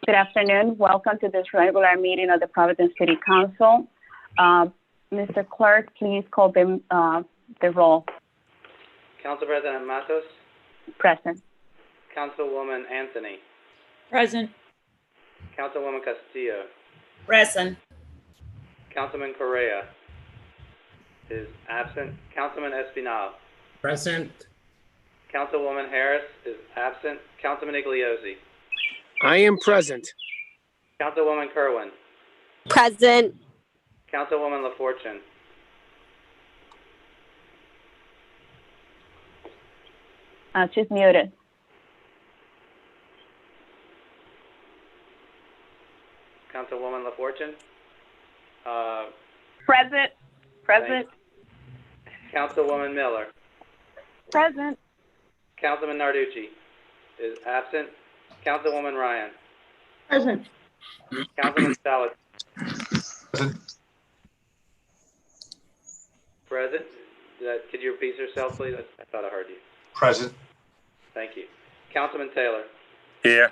Good afternoon. Welcome to this regular meeting of the Providence City Council. Mr. Clerk, please call the roll. Council President Matos. Present. Councilwoman Anthony. Present. Councilwoman Castillo. Present. Councilman Correa is absent. Councilman Espinal. Present. Councilwoman Harris is absent. Councilman Igliozzi. I am present. Councilwoman Kerwin. Present. Councilwoman LaFortune. She's muted. Councilwoman LaFortune. Present. Present. Councilwoman Miller. Present. Councilman Narducci is absent. Councilwoman Ryan. Present. Councilman Salas. Present. Present. Could you repeat yourself, please? I thought I heard you. Present. Thank you. Councilman Taylor. Here.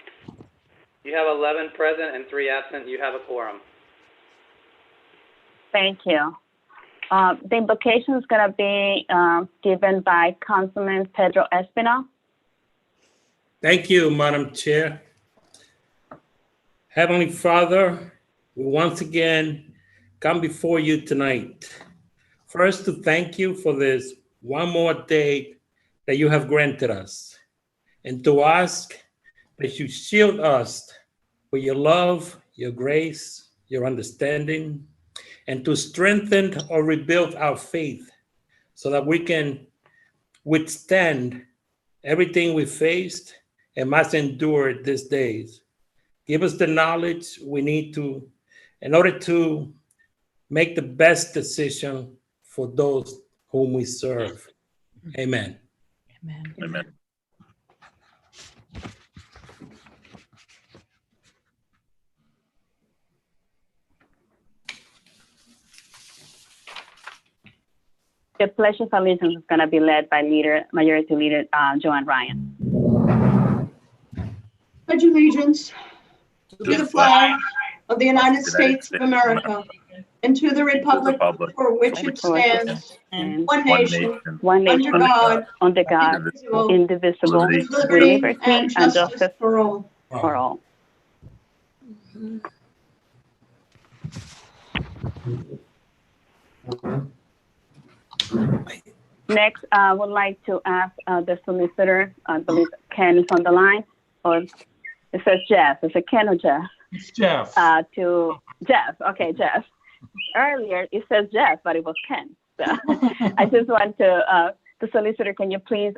You have 11 present and 3 absent. You have a quorum. Thank you. The invocation is going to be given by Councilman Pedro Espinal. Thank you, Madam Chair. Heavenly Father, we once again come before you tonight. First, to thank you for this one more day that you have granted us, and to ask that you shield us with your love, your grace, your understanding, and to strengthen or rebuild our faith so that we can withstand everything we faced and must endure these days. Give us the knowledge we need to, in order to make the best decision for those whom we serve. Amen. Amen. Amen. The Pledge of Allegiance is going to be led by Majority Leader Joanne Ryan. Pledge allegiance to the flag of the United States of America and to the republic for which it stands, And one nation, one nation, under God, indivisible, with with liberty liberty and justice for all. for all. Next, I would like to ask the solicitor, I believe Ken is on the line, or it says Jeff. Is it Ken or Jeff? It's Jeff. To Jeff. Okay, Jeff. Earlier it says Jeff, but it was Ken. So I just want to, the solicitor, can you please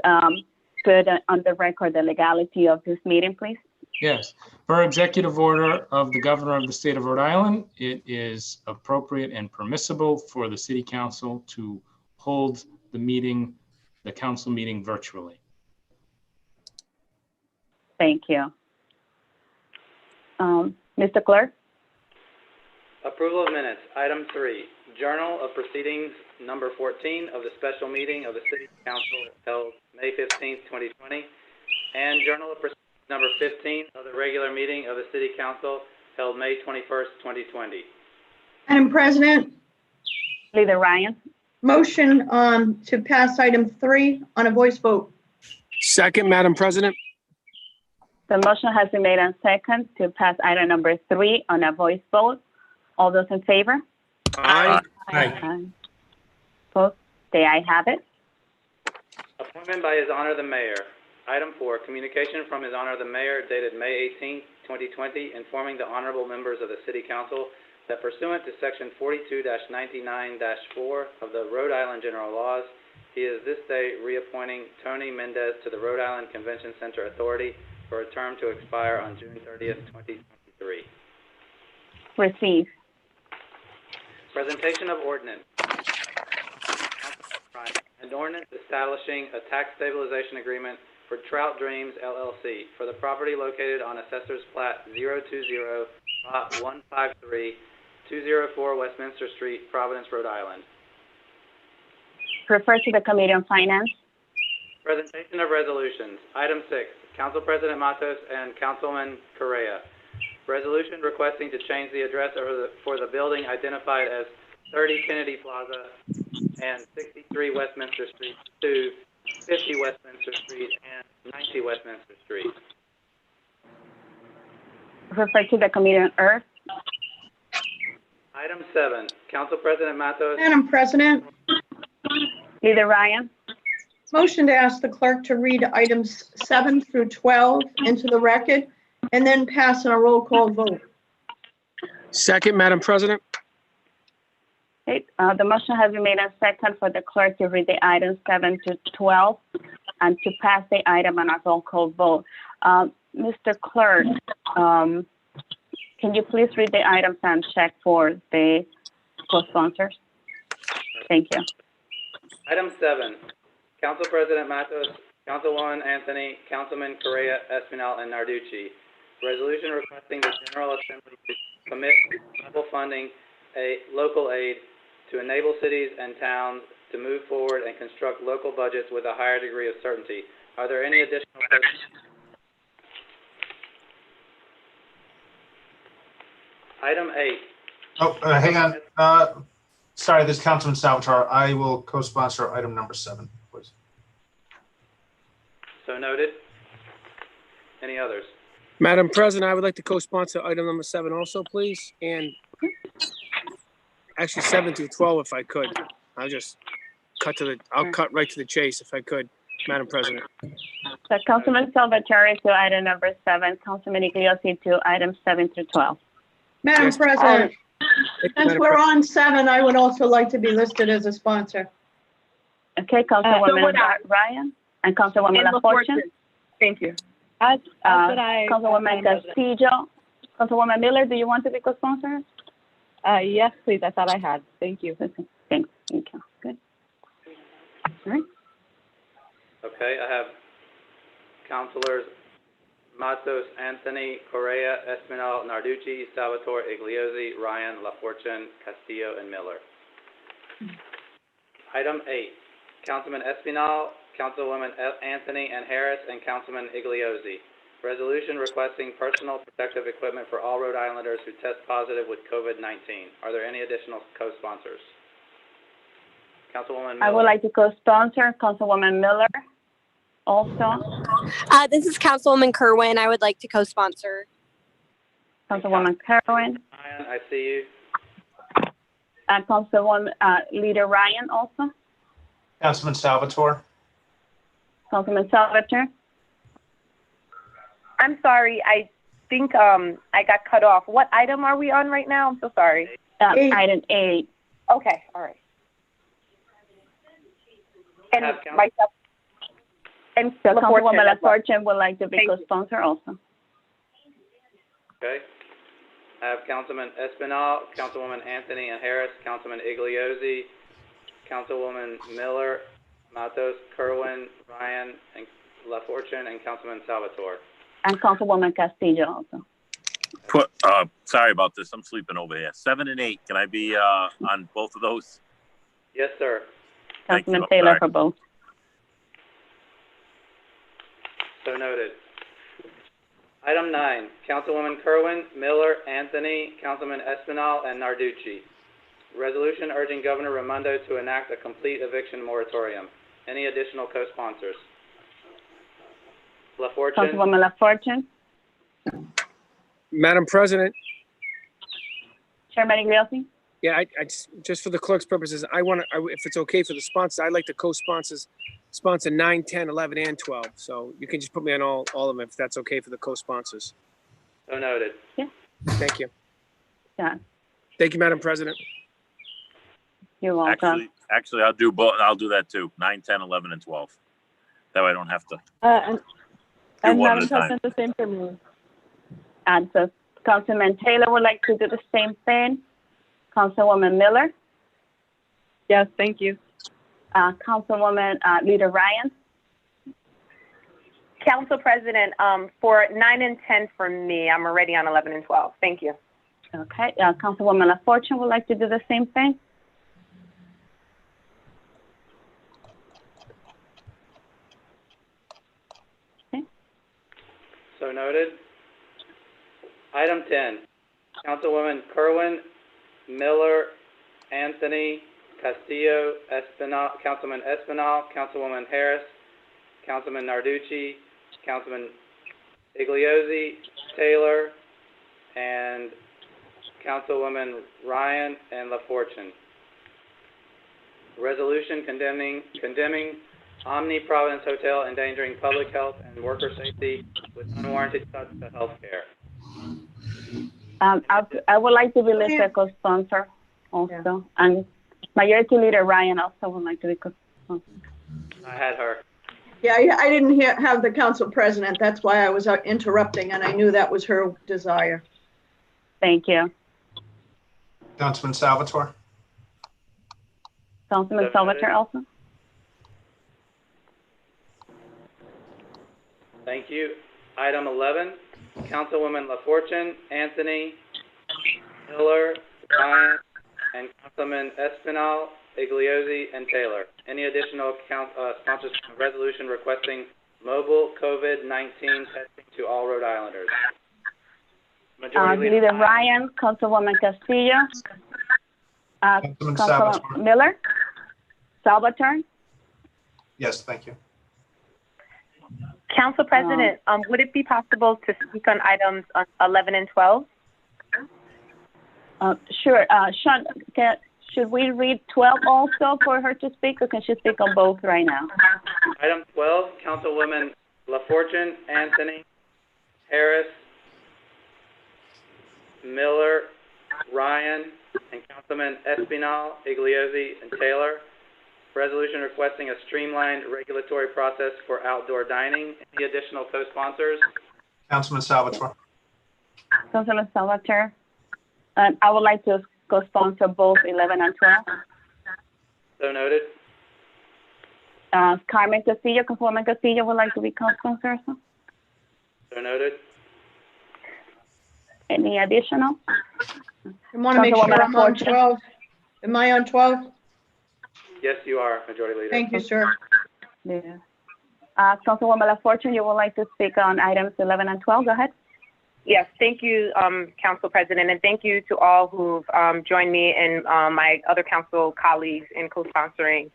put on the record the legality of this meeting, please? Yes, per executive order of the governor of the state of Rhode Island, it is appropriate and permissible for the city council to hold the council meeting virtually. Thank you. Mr. Clerk? Approval of minutes. Item 3, Journal of Proceedings number 14 of the special meeting of the City Council held May 15th, 2020, and Journal of Proceedings number 15 of the regular meeting of the City Council held May 21st, 2020. Madam President, Leader Ryan? motion to pass item 3 on a voice vote. Second, Madam President. The motion has been made on second to pass item number 3 on a voice vote. All those in favor? Aye. Aye. Opposed? The ayes have it. Appointment by His Honor the Mayor. Item 4, communication from His Honor the Mayor dated May 18th, 2020, informing the honorable members of the City Council that pursuant to Section 42-99-4 of the Rhode Island General Laws, he is this day reappointing Tony Mendez to the Rhode Island Convention Center Authority for a term to expire on June 30th, 2023. Receive. Presentation of ordinance. An ordinance establishing a tax stabilization agreement for Trout Dreams LLC for the property located on Assessor's Plat 020, Lot 153, 204 Westminster Street, Providence, Rhode Island. Refer to the Committee on Finance. Presentation of resolutions. Item 6, Council President Matos and Councilman Correa. Resolution requesting to change the address for the building identified as 30 Kennedy Plaza and 63 Westminster Street to 50 Westminster Street and 90 Westminster Street. Refer to the Committee on Earth. Item 7, Council President Matos. Madam President, Leader Ryan. motion to ask the clerk to read items 7 through 12 into the record and then pass on a roll call vote. Second, Madam President. Okay, the motion has been made and second for the clerk to read the items 7 to 12 and to pass the item on a roll call vote. Mr. Clerk, can you please read the items and check for the co-sponsors? Thank you. Item 7, Council President Matos, Councilwoman Anthony, Councilman Correa, Espinal, and Narducci. Resolution requesting the General Assembly to commit level funding, local aid to enable cities and towns to move forward and construct local budgets with a higher degree of certainty. Are there any additional questions? Item 8. Oh, hang on. Sorry, this is Councilman Salvatore. I will co-sponsor item number 7, please. So noted. Any others? Madam President, I would like to co-sponsor item number 7 also, please, and actually 7 through 12 if I could. I'll cut right to the chase if I could, Madam President. So Councilman Salvatore to item number 7, Councilman Iglesias to items 7 through 12. Madam Yes. President, Thank you, since Madam we're President. on 7, I would also like to be listed as a sponsor. Okay, Councilwoman Ryan and Councilwoman LaFortune. Thank you. Councilwoman Castillo. Councilwoman Miller, do you want to be co-sponsor? Yes, please. I thought I had. Thank you. Okay, thanks. Thank you. Good. All right. Okay, I have Councilors Matos, Anthony, Correa, Espinal, Narducci, Salvatore, Iglesias, Ryan, LaFortune, Castillo, and Miller. Item 8, Councilman Espinal, Councilwoman Anthony and Harris, and Councilman Iglesias. Resolution requesting personal protective equipment for all Rhode Islanders who test positive with COVID-19. Are there any additional co-sponsors? Councilwoman Miller. I would like to co-sponsor Councilwoman Miller also. This is Councilwoman Kerwin. I would like to co-sponsor. Councilwoman Kerwin. Ryan, I see you. And Councilwoman Leader Ryan also. Councilman Salvatore. Councilman Salvatore. I'm sorry, I think I got cut off. What item are we on right now? I'm so sorry. Item 8. Okay, all right. And myself. And So Councilwoman as well. LaFortune would like to be Thank you. co-sponsor also. Okay. I have Councilman Espinal, Councilwoman Anthony and Harris, Councilman Iglesias, Councilwoman Miller, Matos, Kerwin, Ryan, and LaFortune, and Councilman Salvatore. And Councilwoman Castillo also. Sorry about this. I'm sleeping over here. 7 and 8. Can I be on both of those? Yes, sir. Thank you. Councilman Taylor Sorry. for both. So noted. Item 9, Councilwoman Kerwin, Miller, Anthony, Councilman Espinal, and Narducci. Resolution urging Governor Raimondo to enact a complete eviction moratorium. Any additional co-sponsors? LaFortune. Councilwoman LaFortune. Madam President, Chairman Iglesias. yeah, I just for the clerk's purposes, if it's okay for the sponsors, I'd like to sponsor 9, 10, 11, and 12. So you can just put me on all of them if that's okay for the co-sponsors. So noted. Thank you. Yeah. Thank you, Madam President. You're welcome. Actually, I'll do both. I'll do that too. 9, 10, 11, and 12. That way I don't have to. And one at Madam a time. President, the same for me. And so Councilman Taylor would like to do the same thing. Councilwoman Miller. Yes, thank you. Councilwoman Leader Ryan. Council President, for 9 and 10 for me, I'm already on 11 and 12. Thank you. Okay. Councilwoman LaFortune would like to do the same thing. So noted. Item 10, Councilwoman Kerwin, Miller, Anthony, Castillo, Espinal, Councilman Espinal, Councilwoman Harris, Councilman Narducci, Councilman Igliozzi, Taylor, and Councilwoman Ryan and LaFortune. Resolution condemning Omni Providence Hotel endangering public health and worker safety with unwarranted cuts to health care. I would like to be listed as co-sponsor also. And Majority Leader Ryan also would like to be co-sponsor. I had her. Yeah, I didn't have the council president. That's why I was interrupting, and I knew that was her desire. Thank you. Councilman Salvatore. Councilman Salvatore also. Thank you. Item 11, Councilwoman LaFortune, Anthony, Miller, Ryan, and Councilman Espinal, Igliozzi, and Taylor. Any additional sponsors from the resolution requesting mobile COVID-19 testing to all Rhode Islanders? Majority Leader Ryan, Councilwoman Castillo, Councilman Miller, Salvatore. Yes, thank you. Council President, would it be possible to speak on items 11 and 12? Sure. Sean, should we read 12 also for her to speak, or can she speak on both right now? Item 12, Councilwoman LaFortune, Anthony, Harris, Miller, Ryan, and Councilman Espinal, Igliozzi, and Taylor. Resolution requesting a streamlined regulatory process for outdoor dining. Any additional co-sponsors? Councilman Salvatore. Councilman Salvatore. I would like to co-sponsor both 11 and 12. So noted. Carmen Castillo, Councilwoman Castillo would like to be co-sponsor also. So noted. Any additional? I want to make sure I'm on 12. Am I on 12? Yes, you are, Majority Leader. Thank you, sir. Yeah. Councilwoman LaFortune, you would like to speak on items 11 and 12. Go ahead. Yes, thank you, Council President, and thank you to all who've joined me and my other council colleagues in co-sponsoring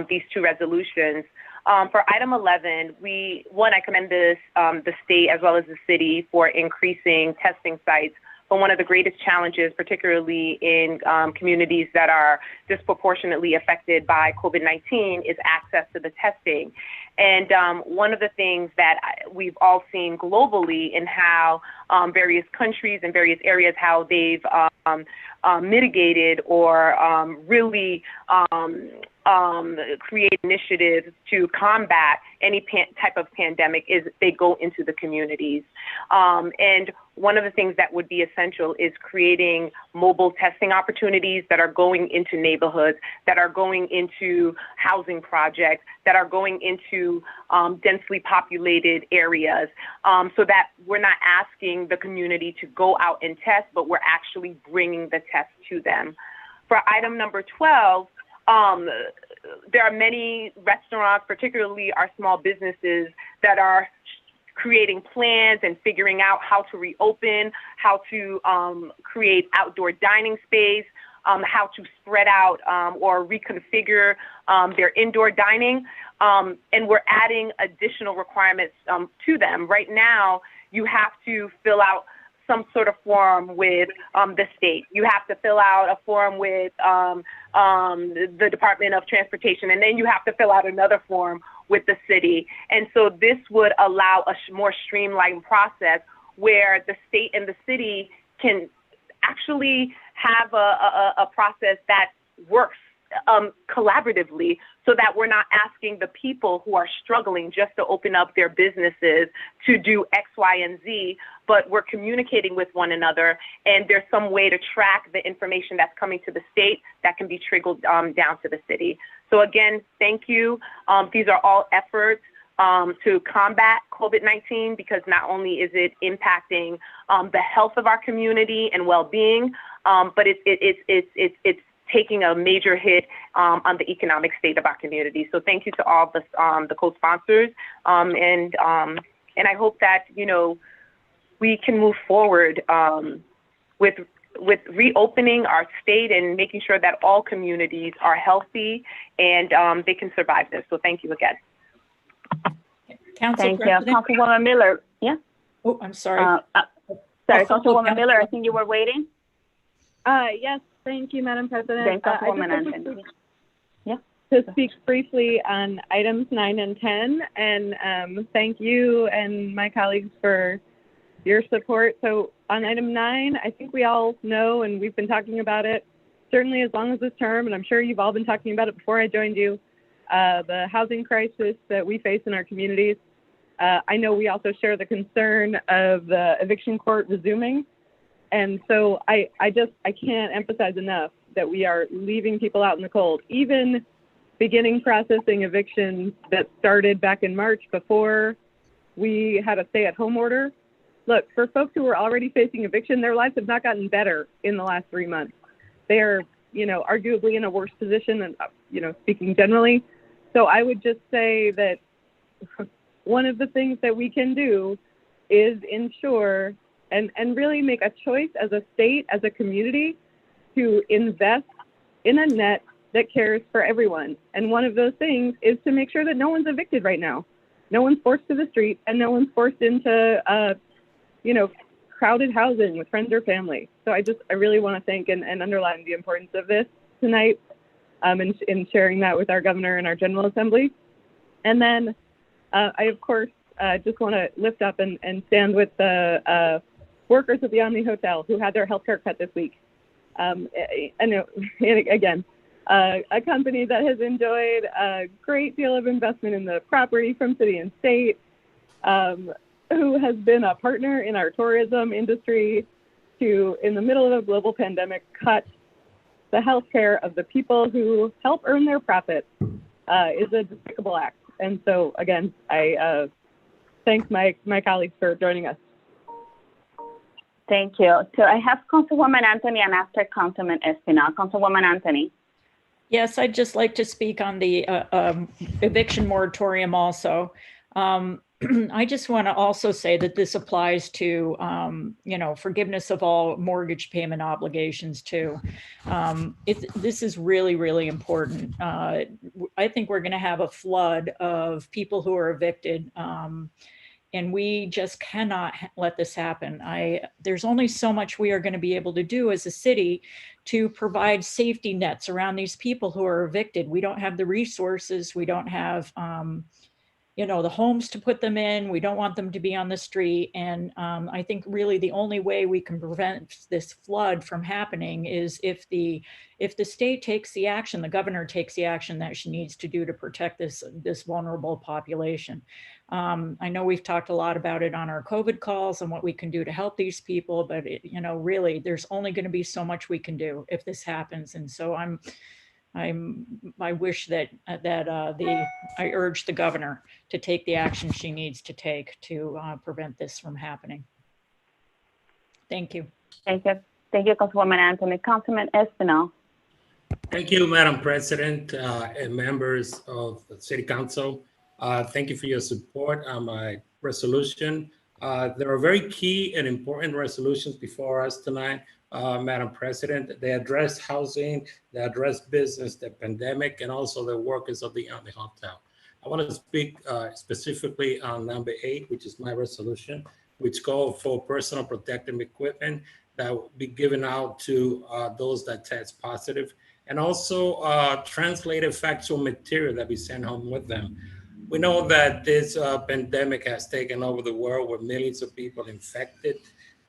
these two resolutions. For item 11, I commend the state as well as the city for increasing testing sites. But one of the greatest challenges, particularly in communities that are disproportionately affected by COVID-19, is access to the testing. And one of the things that we've all seen globally in how various countries and various areas, how they've mitigated or really create initiatives to combat any type of pandemic is they go into the communities. And one of the things that would be essential is creating mobile testing opportunities that are going into neighborhoods, that are going into housing projects, that are going into densely populated areas, so that we're not asking the community to go out and test, but we're actually bringing the test to them. For item number 12, there are many restaurants, particularly our small businesses, that are creating plans and figuring out how to reopen, how to create outdoor dining space, how to spread out or reconfigure their indoor dining. And we're adding additional requirements to them. Right now, you have to fill out some sort of form with the state. You have to fill out a form with the Department of Transportation, and then you have to fill out another form with the city. And so this would allow a more streamlined process where the state and the city can actually have a process that works collaboratively, so that we're not asking the people who are struggling just to open up their businesses to do X, Y, and Z, but we're communicating with one another, and there's some way to track the information that's coming to the state that can be trickled down to the city. So again, thank you. These are all efforts to combat COVID-19, because not only is it impacting the health of our community and well-being, but it's taking a major hit on the economic state of our community. So thank you to all the co-sponsors, and I hope that, you know, we can move forward with reopening our state and making sure that all communities are healthy and they can survive this. So thank you again. Thank you. Councilwoman Miller. Yeah. Oh, I'm sorry. Sorry, Councilwoman Miller, I think you were waiting. Yes, thank you, Madam President. Then Councilwoman Anthony. Yeah. To speak briefly on items 9 and 10, and thank you and my colleagues for your support. So on item 9, I think we all know, and we've been talking about it, certainly as long as this term, and I'm sure you've all been talking about it before I joined you, the housing crisis that we face in our communities. I know we also share the concern of the eviction court resuming. And so I can't emphasize enough that we are leaving people out in the cold, even beginning processing evictions that started back in March before we had a stay-at-home order. Look, for folks who are already facing eviction, their lives have not gotten better in the last 3 months. They are, arguably in a worse position, and speaking generally. So I would just say that one of the things that we can do is ensure and really make a choice as a state, as a community, to invest in a net that cares for everyone. And one of those things is to make sure that no one's evicted right now. No one's forced to the street, and no one's forced into, crowded housing with friends or family. So I really want to thank and underline the importance of this tonight, in sharing that with our governor and our General Assembly. And then I, of course, just want to lift up and stand with the workers at the Omni Hotel who had their health care cut this week. I know, again, a company that has enjoyed a great deal of investment in the property from city and state, who has been a partner in our tourism industry to, in the middle of a global pandemic, cut the health care of the people who help earn their profit, is a despicable act. And so, again, I thank my colleagues for joining us. Thank you. So I have Councilwoman Anthony and after Councilman Espinal. Councilwoman Anthony. Yes, I'd just like to speak on the eviction moratorium also. I just want to also say that this applies to, forgiveness of all mortgage payment obligations too. This is really, really important. I think we're going to have a flood of people who are evicted, and we just cannot let this happen. There's only so much we are going to be able to do as a city to provide safety nets around these people who are evicted. We don't have the resources. We don't have, the homes to put them in. We don't want them to be on the street. And I think really the only way we can prevent this flood from happening is if the state takes the action, the governor takes the action that she needs to do to protect this vulnerable population. I know we've talked a lot about it on our COVID calls and what we can do to help these people, but really there's only going to be so much we can do if this happens. And so I wish that I urge the governor to take the action she needs to take to prevent this from happening. Thank you. Thank you. Thank you, Councilwoman Anthony. Councilman Espinal. Thank you, Madam President, and members of the City Council. Thank you for your support on my resolution. There are very key and important resolutions before us tonight, Madam President. They address housing, they address business, the pandemic, and also the workers of the Omni Hotel. I want to speak specifically on number 8, which is my resolution, which calls for personal protective equipment that will be given out to those that test positive, and also translated factual material that be sent home with them. We know that this pandemic has taken over the world with millions of people infected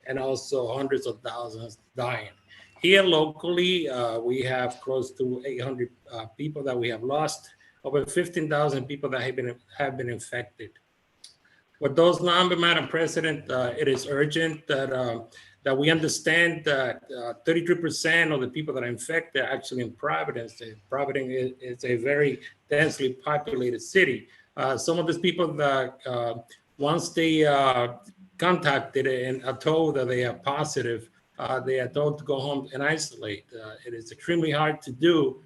and also hundreds of thousands dying. Here locally, we have close to 800 people that we have lost, over 15,000 people that have been infected. With those numbers, Madam President, it is urgent that we understand that 33% of the people that are infected are actually in Providence. Providence is a very densely populated city. Some of these people that once they contacted and are told that they are positive, they are told to go home and isolate. It is extremely hard to do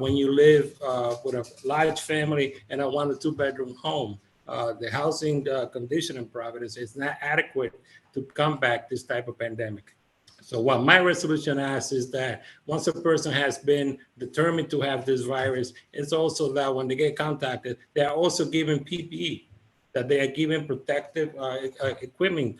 when you live with a large family in a 1 or 2 bedroom home. the housing condition in Providence is not adequate to combat this type of pandemic. So what my resolution asks is that once a person has been determined to have this virus, it's also that when they get contacted, they're also given PPE, that they are given protective equipment,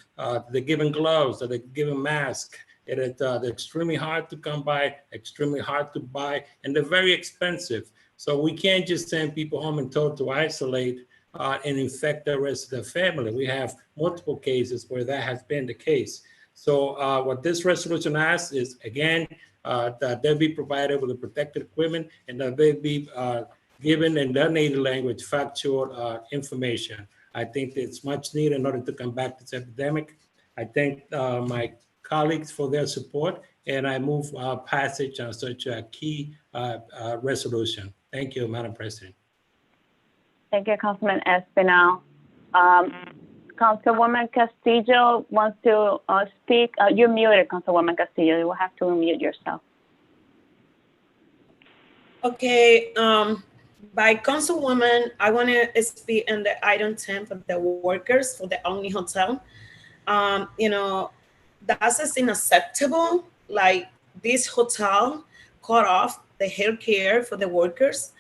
they're given gloves, that they're given masks. They're extremely hard to come by, extremely hard to buy, and they're very expensive. So we can't just send people home and told to isolate and infect the rest of the family. We have multiple cases where that has been the case. So what this resolution asks is, again, that they be provided with the protected equipment and that they be given in their native language factual information. I think it's much needed in order to combat this epidemic. I thank my colleagues for their support, and I move passage on such a key resolution. Thank you, Madam President. Thank you, Councilman Espinal. Councilwoman Castillo wants to speak. You're muted, Councilwoman Castillo. You will have to unmute yourself. Okay, by Councilwoman, I want to speak on the item 10 for the workers for the Omni Hotel. You know, that's unacceptable. Like this hotel cut off the health care for the workers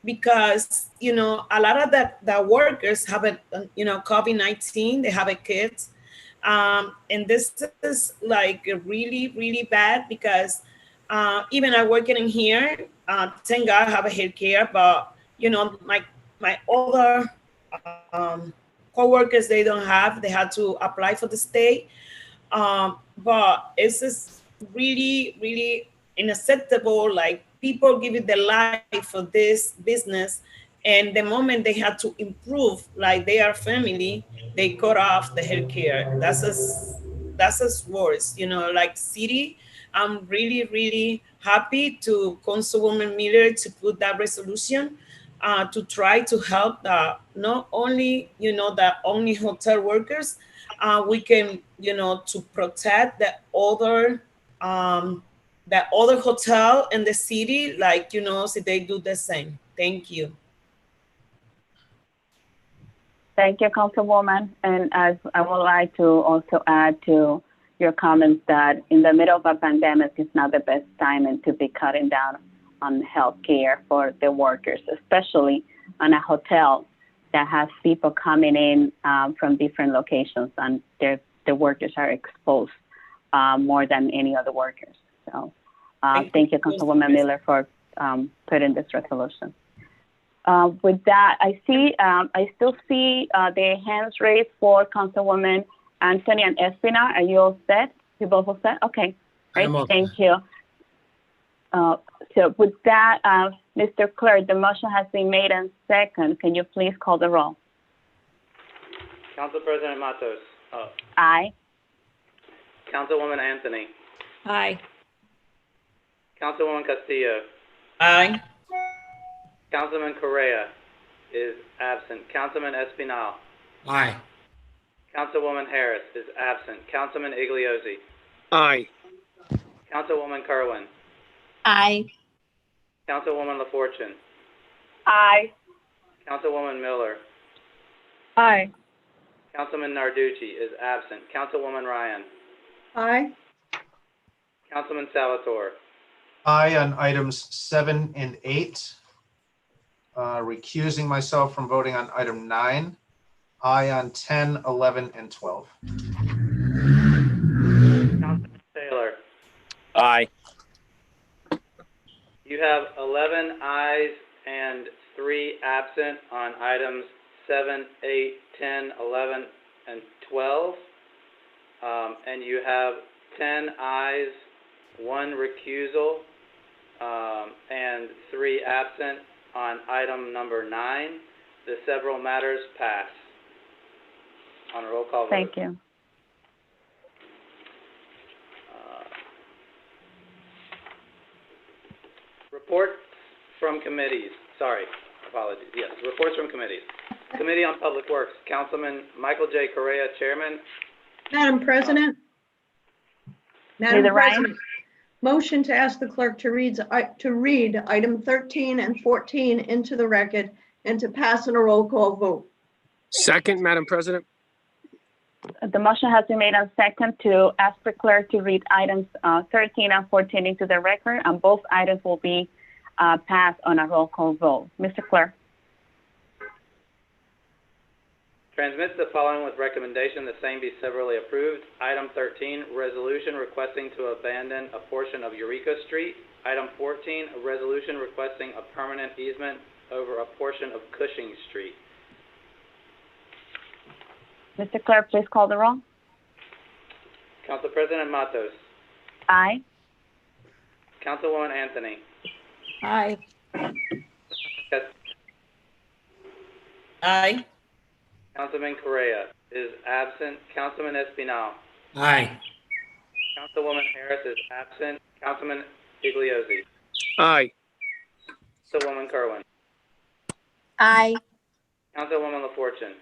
because, you know, a lot of the workers have a, you know, COVID-19, they have a kids. And this is like really, really bad because even I working in here, thank God I have a health care, but, you know, my other co-workers, they don't have, they had to apply for the state. But it's just really, really unacceptable. Like people give it their life for this business, and the moment they had to improve, like they are family, they cut off the healthcare. That's as worse, you know. Like city, I'm really, really happy to Councilwoman Miller to put that resolution to try to help not only, you know, the Omni Hotel workers. We can, you know, to protect the other hotel in the city, like, you know, so they do the same. Thank you. Thank you, Councilwoman. And as I would like to also add to your comments that in the middle of a pandemic, it's not the best time and to be cutting down on health care for the workers, especially on a hotel that has people coming in from different locations, and the workers are exposed more than any other workers. So thank you, Councilwoman Miller, for putting this resolution. With that, I still see the hands raised for Councilwoman Anthony and Espina. Are you all set? You both all set? Okay, great, thank you. So with that, Mr. Clerk, the motion has been made and second. Can you please call the roll? Council President Matos. Aye. Councilwoman Anthony. Aye. Councilwoman Castillo. Aye. Councilman Correa is absent. Councilman Espinal. Aye. Councilwoman Harris is absent. Councilman Igliozzi. Aye. Councilwoman Kerwin. Aye. Councilwoman LaFortune. Aye. Councilwoman Miller. Aye. Councilman Narducci is absent. Councilwoman Ryan. Aye. Councilman Salvatore. Aye on items 7 and 8. Recusing myself from voting on item 9. Aye on 10, 11, and 12. Councilman Taylor. Aye. You have 11 ayes and 3 absent on items 7, 8, 10, 11, and 12. And you have 10 ayes, 1 recusal, and 3 absent on item number 9. The several matters pass. On a roll call vote. Thank you. Reports from committees. Sorry, apologies. Yes, reports from committees. Committee on Public Works, Councilman Michael J. Correa, Chairman. Madam President. Madam President, motion to ask the clerk to read item 13 and 14 into the record and to pass on a roll call vote. Second, Madam President. The motion has been made and second to ask the clerk to read items 13 and 14 into the record, and both items will be passed on a roll call vote. Mr. Clerk. Transmits the following with recommendation the same be severally approved. Item 13, resolution requesting to abandon a portion of Eureka Street. Item 14, a resolution requesting a permanent easement over a portion of Cushing Street. Mr. Clerk, please call the roll. Council President Matos. Aye. Councilwoman Anthony. Aye. Aye. Councilman Correa is absent. Councilman Espinal. Aye. Councilwoman Harris is absent. Councilman Igliozzi. Aye. Councilwoman Kerwin. Aye. Councilwoman LaFortune.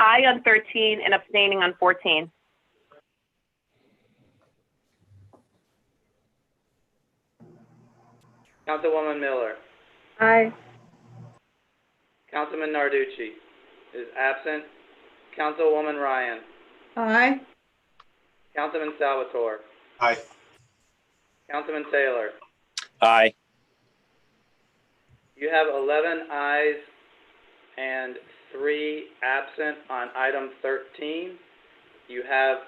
Aye on 13 and abstaining on 14. Councilwoman Miller. Aye. Councilman Narducci is absent. Councilwoman Ryan. Aye. Councilman Salvatore. Aye. Councilman Taylor. Aye. You have 11 ayes and 3 absent on item 13. You have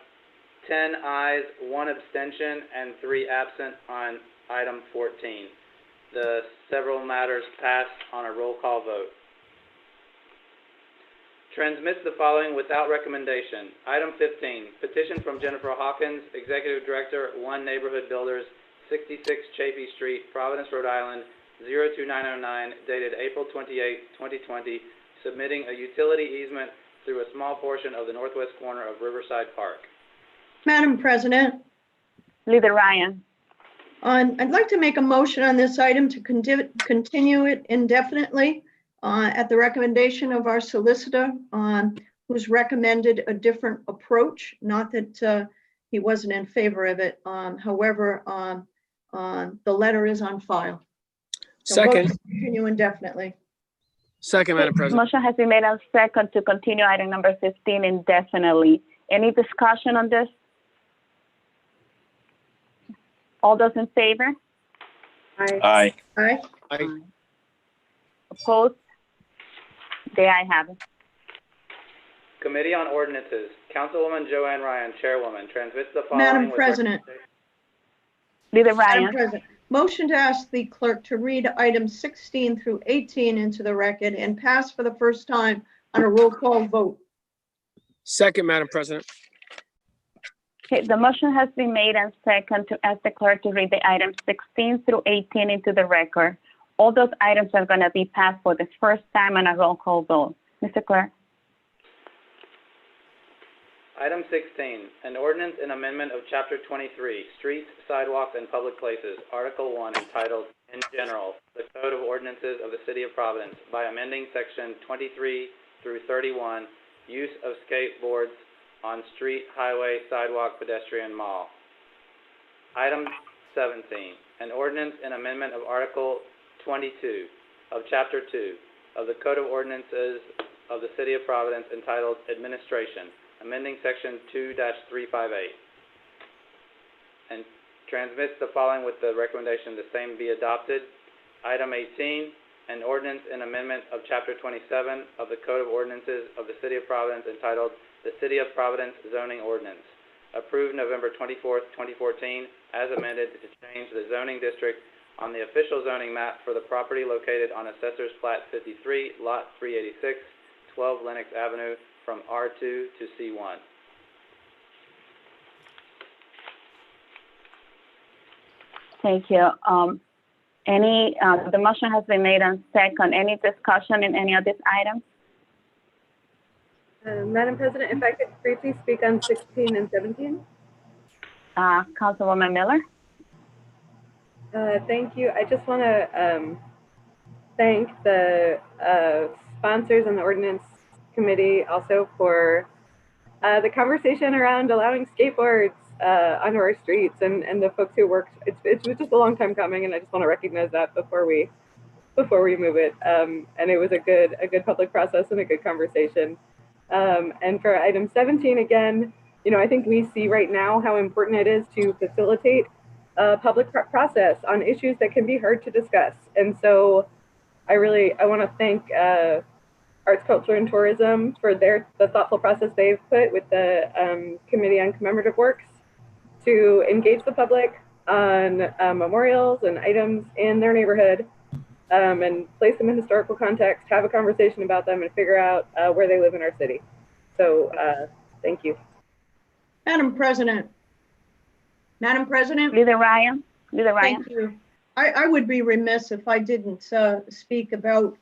10 ayes, 1 abstention, and 3 absent on item 14. The several matters passed on a roll call vote. Transmits the following without recommendation. Item 15, petition from Jennifer Hawkins, Executive Director, 1 Neighborhood Builders, 66 Chapey Street, Providence, Rhode Island, 02909, dated April 28, 2020, submitting a utility easement through a small portion of the northwest corner of Riverside Park. Madam President, Leader Ryan. I'd like to make a motion on this item to continue it indefinitely at the recommendation of our solicitor, who's recommended a different approach, not that he wasn't in favor of it. However, the letter is on file. So Second. vote to continue indefinitely. Second, Madam President. Motion has been made and second to continue item number 15 indefinitely. Any discussion on this? All those in favor? Aye. Aye. Aye. Aye. Opposed? The ayes have it. Committee on Ordinances. Councilwoman Joanne Ryan, Chairwoman, transmits the following. Madam President. Leader Madam Ryan. President, motion to ask the clerk to read items 16 through 18 into the record and pass for the first time on a roll call vote. Second, Madam President. Okay, the motion has been made and second to ask the clerk to read the items 16 through 18 into the record. All those items are going to be passed for the first time on a roll call vote. Mr. Clerk. Item 16, an ordinance and amendment of Chapter 23, Streets, Sidewalks, and Public Places, Article 1, entitled, In General, the Code of Ordinances of the City of Providence, by amending Section 23 through 31, Use of Skateboards on Street, Highway, Sidewalk, Pedestrian, Mall. Item 17, an ordinance and amendment of Article 22 of Chapter 2 of the Code of Ordinances of the City of Providence, entitled, Administration, amending Section 2-358, and transmits the following with the recommendation the same be adopted. Item 18, an ordinance and amendment of Chapter 27 of the Code of Ordinances of the City of Providence, entitled the City of Providence Zoning Ordinance, approved November 24th, 2014, as amended to change the zoning district on the official zoning map for the property located on Assessor's Plat 53, Lot 386, 12 Lenox Avenue, from R2 to C1. Thank you. The motion has been made and second. Any discussion in any of these items? Madam President, if I could briefly speak on 16 and 17. Councilwoman Miller. Thank you. I just want to thank the sponsors and the Ordinance Committee also for the conversation around allowing skateboards onto our streets, and the folks who worked. It's just a long time coming, and I just want to recognize that before we before we move it. And it was a good public process and a good conversation. And for item 17, again, I think we see right now how important it is to facilitate a public process on issues that can be hard to discuss. And so I want to thank Arts, Culture, and Tourism for the thoughtful process they've put with the Committee on Commemorative Works to engage the public on memorials and items in their neighborhood, and place them in historical context, have a conversation about them, and figure out where they live in our city. So thank you. Madam President. Leader Ryan. Thank you. I would be remiss if I didn't speak about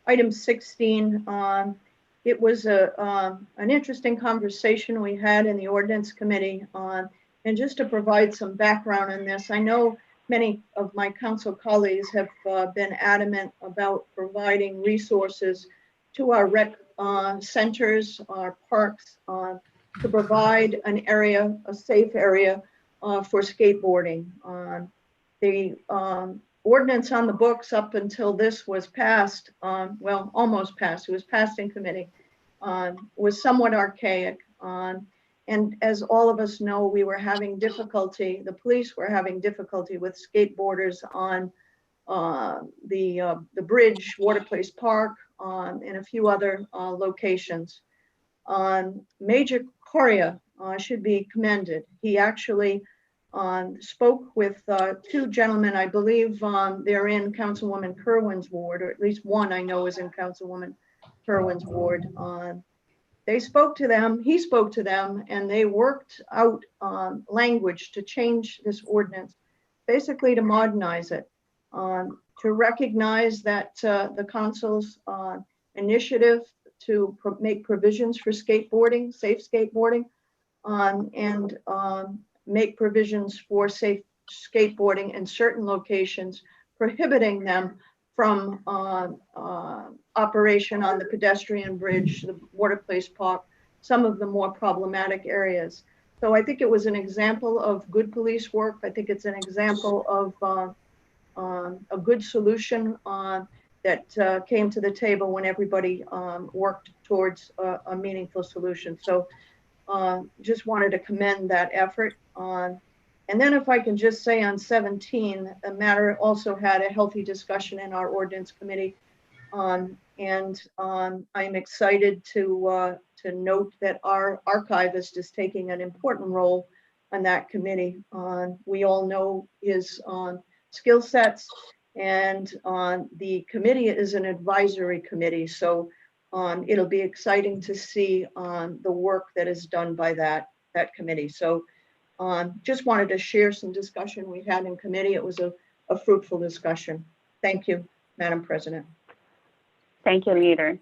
item 16. It was an interesting conversation we had in the Ordinance Committee and just to provide some background on this, I know many of my council colleagues have been adamant about providing resources to our rec centers, our parks, to provide an area, a safe area for skateboarding. The ordinance on the books up until this was passed, well, almost passed, it was passed in committee, was somewhat archaic. And as all of us know, we were having difficulty, the police were having difficulty with skateboarders on the bridge, Waterplace Park, and a few other locations. Major Correa should be commended. He actually spoke with two gentlemen, I believe they're in Councilwoman Kerwin's ward, or at least one I know is in Councilwoman Kerwin's ward. They spoke to them, he spoke to them, and they worked out language to change this ordinance, basically to modernize it, to recognize that the council's initiative to make provisions for skateboarding, safe skateboarding, and make provisions for safe skateboarding in certain locations, prohibiting them from operation on the pedestrian bridge, the Waterplace Park, some of the more problematic areas. So I think it was an example of good police work. I think it's an example of a good solution that came to the table when everybody worked towards a meaningful solution. So just wanted to commend that effort. And then if I can just say on 17, the matter also had a healthy discussion in our ordinance committee. And I'm excited to note that our archivist is taking an important role on that committee. We all know his skill sets, and the committee is an advisory committee. So it'll be exciting to see the work that is done by that committee. So just wanted to share some discussion we had in committee. It was a fruitful discussion. Thank you, Madam President. Thank you, Leader.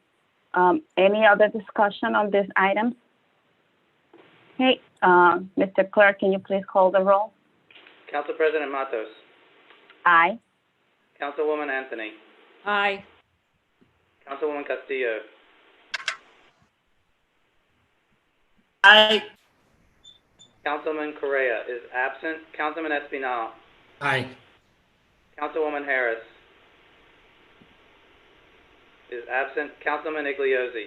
Any other discussion on this item? Hey, Mr. Clerk, can you please call the roll? Council President Matos. Aye. Councilwoman Anthony. Aye. Councilwoman Castillo. Aye. Councilman Correa is absent. Councilman Espinal. Aye. Councilwoman Harris is absent. Councilman Igliozzi.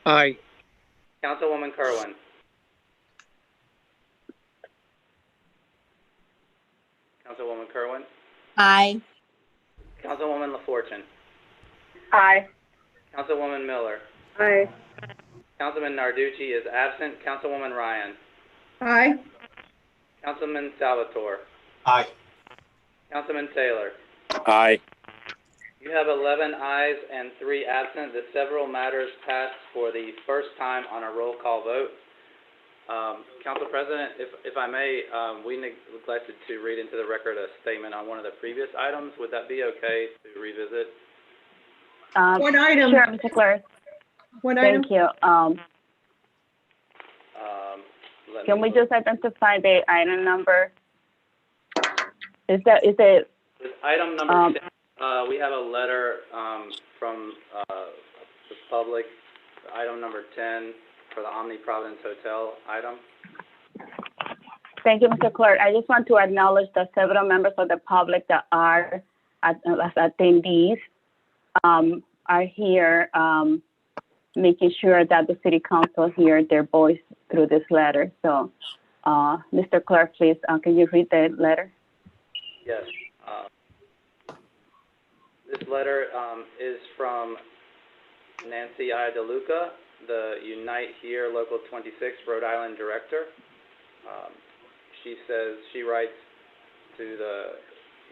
Aye. Councilwoman Kerwin. Councilwoman Kerwin. Aye. Councilwoman LaFortune. Aye. Councilwoman Miller. Aye. Councilman Narducci is absent. Councilwoman Ryan. Aye. Councilman Salvatore. Aye. Councilman Taylor. Aye. You have 11 ayes and 3 absent. The several matters passed for the first time on a roll call vote. Council President, if I may, we neglected to read into the record a statement on one of the previous items. Would that be okay to revisit? What item? Sure, Mr. Clerk. What item? Thank you. Can we just identify the item number? Is it? With item number 10, we have a letter from the public, item number 10 for the Omni Providence Hotel item. Thank you, Mr. Clerk. I just want to acknowledge the several members of the public that are as attendees are here making sure that the city council hears their voice through this letter. So, Mr. Clerk, please, can you read the letter? Yes. This letter is from Nancy I. DeLuca, the Unite Here Local 26 Rhode Island Director. She writes to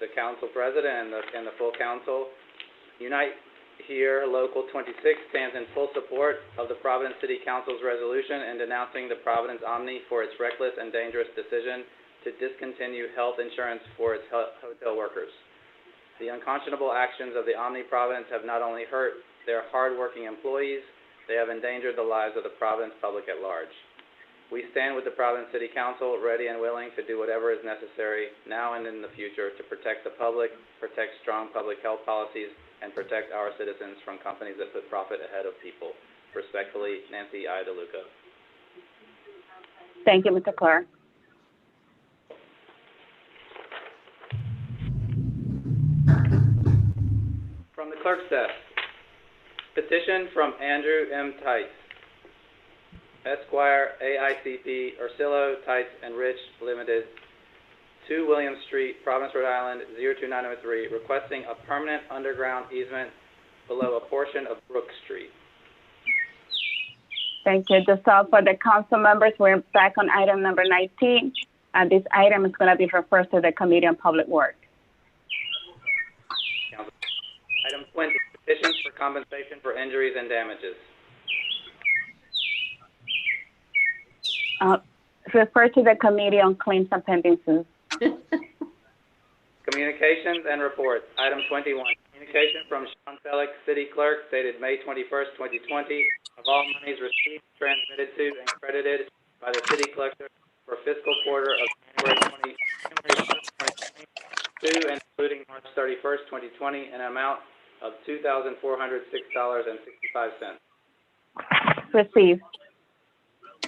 the council president and the full council. Unite Here Local 26 stands in full support of the Providence City Council's resolution and denouncing the Providence Omni for its reckless and dangerous decision to discontinue health insurance for its hotel workers. The unconscionable actions of the Omni Providence have not only hurt their hard-working employees, they have endangered the lives of the Providence public at large. We stand with the Providence City Council, ready and willing to do whatever is necessary now and in the future to protect the public, protect strong public health policies, and protect our citizens from companies that put profit ahead of people. Respectfully, Nancy I. DeLuca. Thank you, Mr. Clerk. From the clerk's desk, petition from Andrew M. Tice, Esquire, AICP, Ursillo, Tice, and Rich Limited, 2 William Street, Providence, Rhode Island, 02903, requesting a permanent underground easement below a portion of Brook Street. Thank you. Just for the council members, we're back on item number 19. And this item is going to be referred to the Committee on Public Works. Item 20, petitions for compensation for injuries and damages. Refer to the Committee on Claims and Pending Suits. Communications and reports. Item 21, communication from Sean Felix, City Clerk, dated May 21st, 2020, of all monies received, transmitted to, and credited by the City Collector for fiscal quarter of January 2022, and including March 31st, 2020, an amount of $2,406.65. Receive.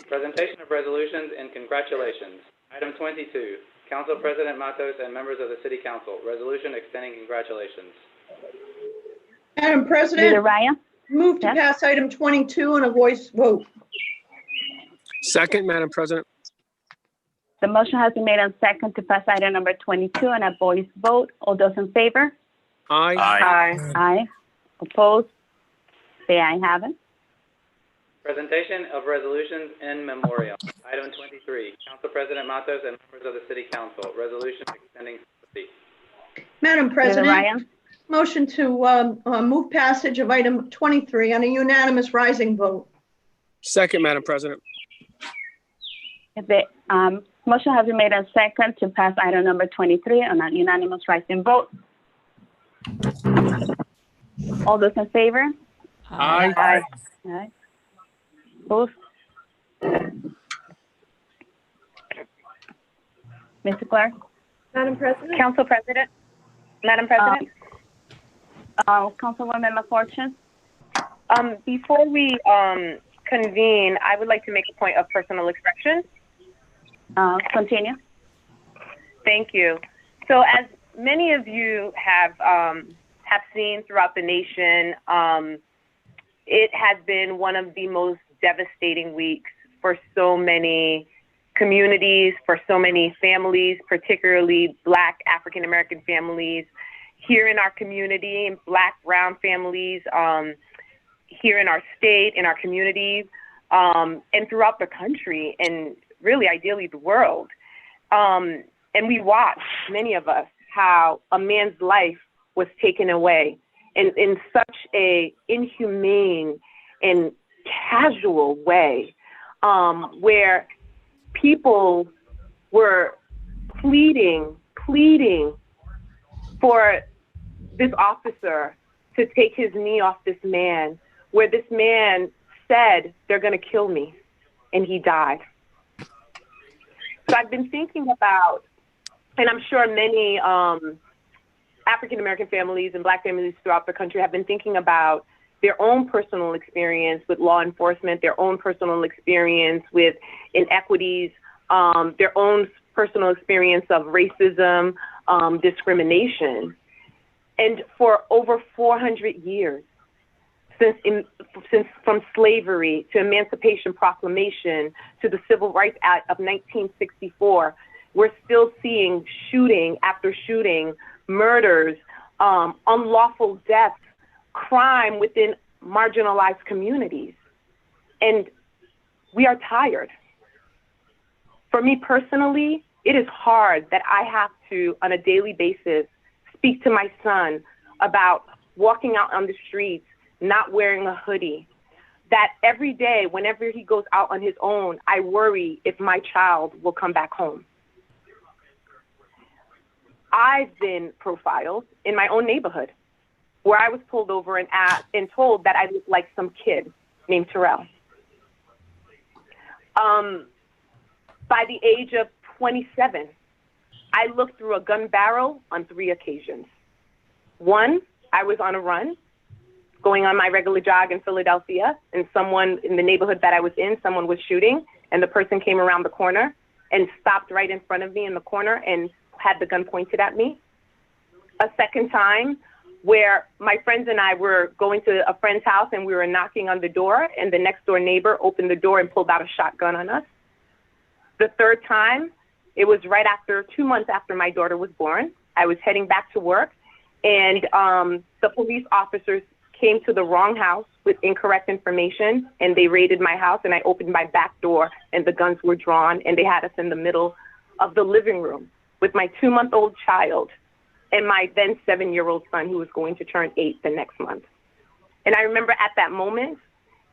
Presentation of resolutions and congratulations. Item 22, Council President Matos and members of the City Council, resolution extending congratulations. Madam President, Leader Ryan? move to pass item 22 on a voice vote. Second, Madam President. The motion has been made on second to pass item number 22 on a voice vote. All those in favor? Aye. Aye. Aye. Opposed? The ayes have it. Presentation of resolutions in memoriam. Item 23, Council President Matos and members of the City Council, resolution extending sympathy. Madam Leader President, Ryan? motion to move passage of item 23 on a unanimous rising vote. Second, Madam President. The motion has been made on second to pass item number 23 on a unanimous rising vote. All those in favor? Aye. Aye. Aye. Opposed? Mr. Clerk? Madam President? Council President? Madam President? Councilwoman McFortune? Before we convene, I would like to make a point of personal expression. Continue. Thank you. So as many of you have seen throughout the nation, it has been one of the most devastating weeks for so many communities, for so many families, particularly Black African-American families here in our community, and Black, brown families here in our state, in our community, and throughout the country, and really ideally the world. And we watched, many of us, how a man's life was taken away in such a inhumane and casual way, where people were pleading for this officer to take his knee off this man, where this man said, "They're going to kill me," and he died. So I've been thinking about, and I'm sure many African-American families and Black families throughout the country have been thinking about their own personal experience with law enforcement, their own personal experience with inequities, their own personal experience of racism, discrimination. And for over 400 years, since from slavery to Emancipation Proclamation to the Civil Rights Act of 1964, we're still seeing shooting after shooting, murders, unlawful deaths, crime within marginalized communities. And we are tired. For me personally, it is hard that I have to, on a daily basis, speak to my son about walking out on the streets, not wearing a hoodie. That every day, whenever he goes out on his own, I worry if my child will come back home. I've been profiled in my own neighborhood where I was pulled over and asked and told that I looked like some kid named Terrell. By the age of 27, I looked through a gun barrel on 3 occasions. One, I was on a run, going on my regular jog in Philadelphia, and someone in the neighborhood that I was in, someone was shooting, and the person came around the corner and stopped right in front of me in the corner and had the gun pointed at me. A second time where my friends and I were going to a friend's house and we were knocking on the door, and the next door neighbor opened the door and pulled out a shotgun on us. The third time, it was right after 2 months after my daughter was born. I was heading back to work, and the police officers came to the wrong house with incorrect information, and they raided my house, and I opened my back door, and the guns were drawn, and they had us in the middle of the living room with my 2-month-old child and my then 7-year-old son who was going to turn 8 the next month. And I remember at that moment,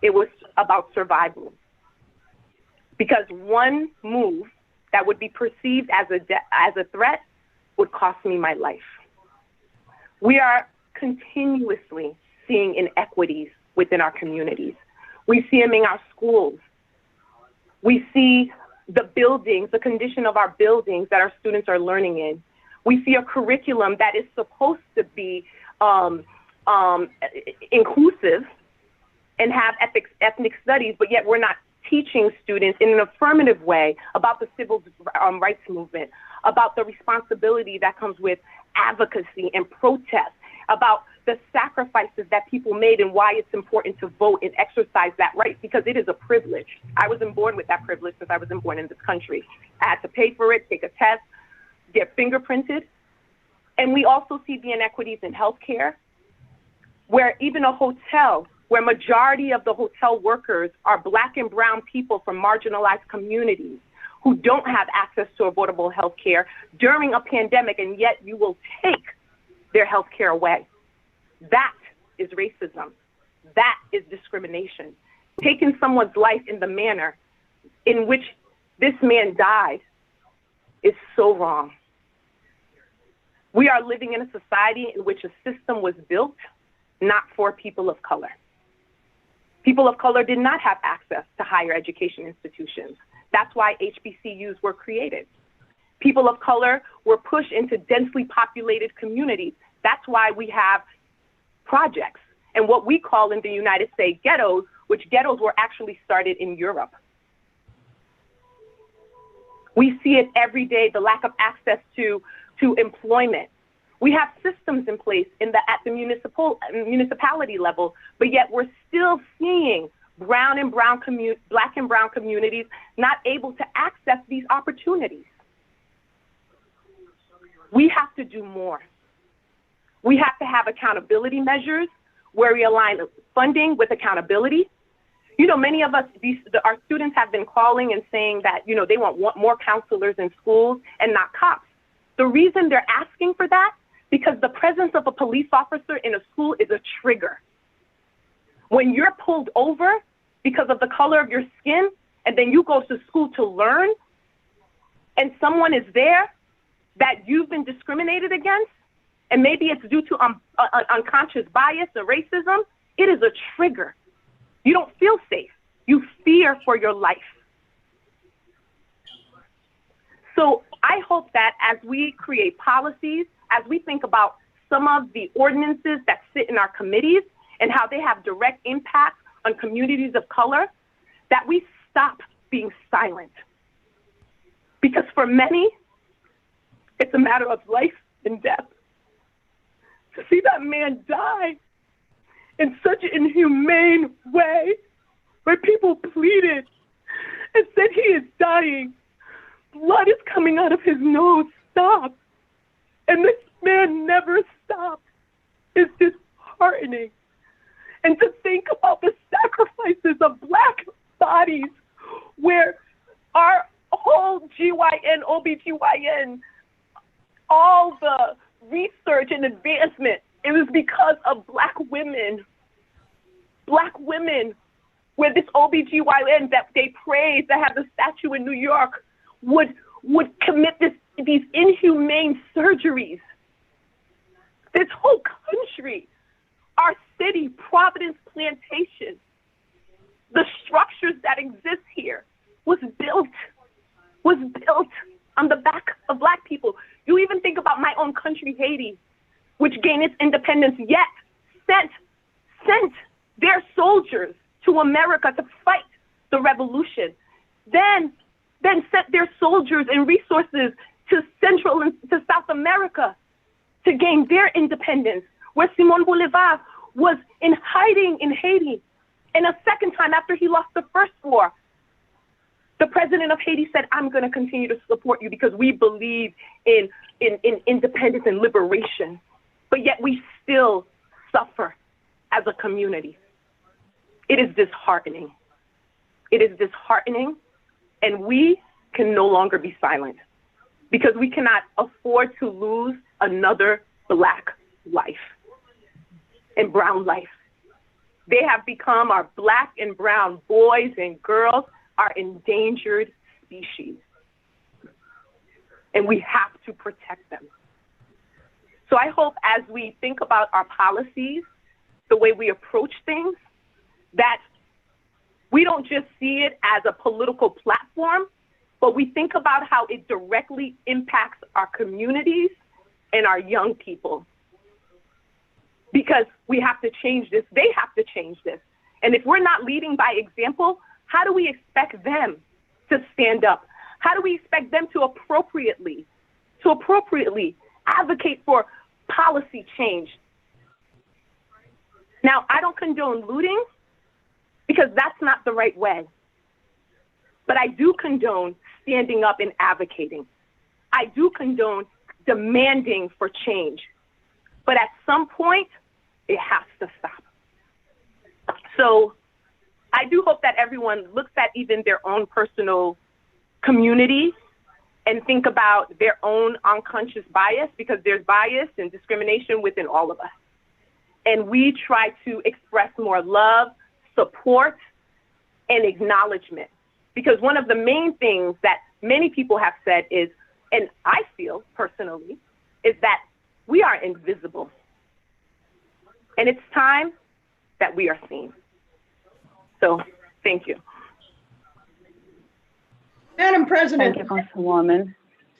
it was about survival. Because one move that would be perceived as a threat would cost me my life. We are continuously seeing inequities within our communities. We see them in our schools. We see the buildings, the condition of our buildings that our students are learning in. We see a curriculum that is supposed to be inclusive and have ethnic studies, but yet we're not teaching students in an affirmative way about the civil rights movement, about the responsibility that comes with advocacy and protest, about the sacrifices that people made and why it's important to vote and exercise that right, because it is a privilege. I wasn't born with that privilege because I wasn't born in this country. I had to pay for it, take a test, get fingerprinted. And we also see the inequities in healthcare, where even a hotel, where majority of the hotel workers are Black and brown people from marginalized communities who don't have access to affordable health care during a pandemic, and yet you will take their health care away. That is racism. That is discrimination. Taking someone's life in the manner in which this man died is so wrong. We are living in a society in which a system was built not for people of color. People of color did not have access to higher education institutions. That's why HBCUs were created. People of color were pushed into densely populated communities. That's why we have projects and what we call in the United States ghettos, which ghettos were actually started in Europe. We see it every day, the lack of access to employment. We have systems in place at the municipality level, but yet we're still seeing Black and brown communities not able to access these opportunities. We have to do more. We have to have accountability measures where we align funding with accountability. You know, many of us, our students have been calling and saying that, you know, they want more counselors in schools and not cops. The reason they're asking for that, because the presence of a police officer in a school is a trigger. When you're pulled over because of the color of your skin, and then you go to school to learn, and someone is there that you've been discriminated against, and maybe it's due to unconscious bias or racism, it is a trigger. You don't feel safe. You fear for your life. So I hope that as we create policies, as we think about some of the ordinances that sit in our committees and how they have direct impact on communities of color, that we stop being silent. Because for many, it's a matter of life and death. to see that man die in such an inhumane way, where people pleaded and said he is dying. Blood is coming out of his nose. Stop. And this man never stopped. It's disheartening. And to think about the sacrifices of Black bodies, where our whole GYN, OBGYN, all the research and advancement, it was because of Black women. Black women, where this OBGYN that they praise, that have the statue in New York, would commit these inhumane surgeries. This whole country, our city, Providence Plantation, the structures that exist here was built on the back of Black people. You even think about my own country, Haiti, which gained its independence, yet sent their soldiers to America to fight the revolution. Then sent their soldiers and resources to Central and to South America to gain their independence, where Simon Bolivar was in hiding in Haiti. And a second time after he lost the first war, the president of Haiti said, I'm going to continue to support you because we believe in independence and liberation. But yet we still suffer as a community. It is disheartening. It is disheartening, and we can no longer be silent because we cannot afford to lose another Black life and brown life. They have become our Black and brown boys and girls, our endangered species. And we have to protect them. So I hope as we think about our policies, the way we approach things, that we don't just see it as a political platform, but we think about how it directly impacts our communities and our young people. Because we have to change this. They have to change this. And if we're not leading by example, how do we expect them to stand up? How do we expect them to appropriately advocate for policy change? Now, I don't condone looting because that's not the right way. But I do condone standing up and advocating. I do condone demanding for change. But at some point, it has to stop. So I do hope that everyone looks at even their own personal community and think about their own unconscious bias, because there's bias and discrimination within all of us. And we try to express more love, support, and acknowledgement. Because one of the main things that many people have said is, and I feel personally, is that we are invisible. And it's time that we are seen. So, thank you. Madam President. Thank you, Councilwoman.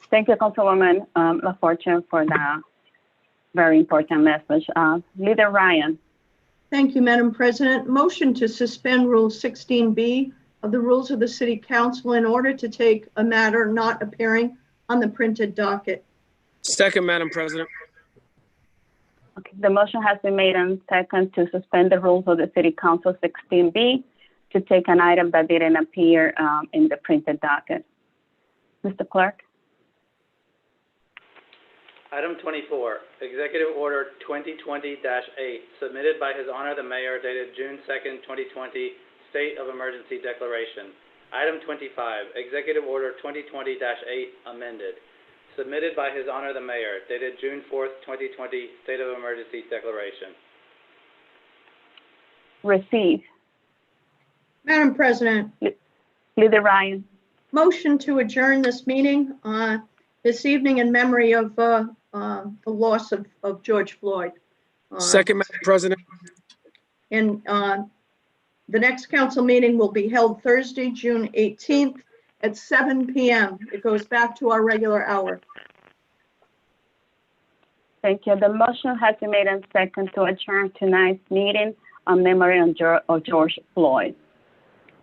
Thank you, Councilwoman LaFortune, for that very important message. Leader Ryan. Thank you, Madam President. Motion to suspend Rule 16B of the Rules of the City Council in order to take a matter not appearing on the printed docket. Second, Madam President. Okay, the motion has been made and second to suspend the rules of the City Council 16B to take an item that didn't appear in the printed docket. Mr. Clerk. Item 24, Executive Order 2020-8, submitted by His Honor the Mayor, dated June 2nd, 2020, State of Emergency Declaration. Item 25, Executive Order 2020-8, amended, submitted by His Honor the Mayor, dated June 4th, 2020, State of Emergency Declaration. Receive. Madam President. Leader Ryan. Motion to adjourn this meeting this evening in memory of the loss of George Floyd. Second, Madam President. And the next council meeting will be held Thursday, June 18th at 7 p.m. It goes back to our regular hour. Thank you. The motion has been made and second to adjourn tonight's meeting on memory of George Floyd.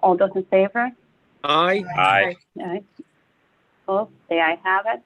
All those in favor? Aye. Aye. Aye. Oh, the ayes have it.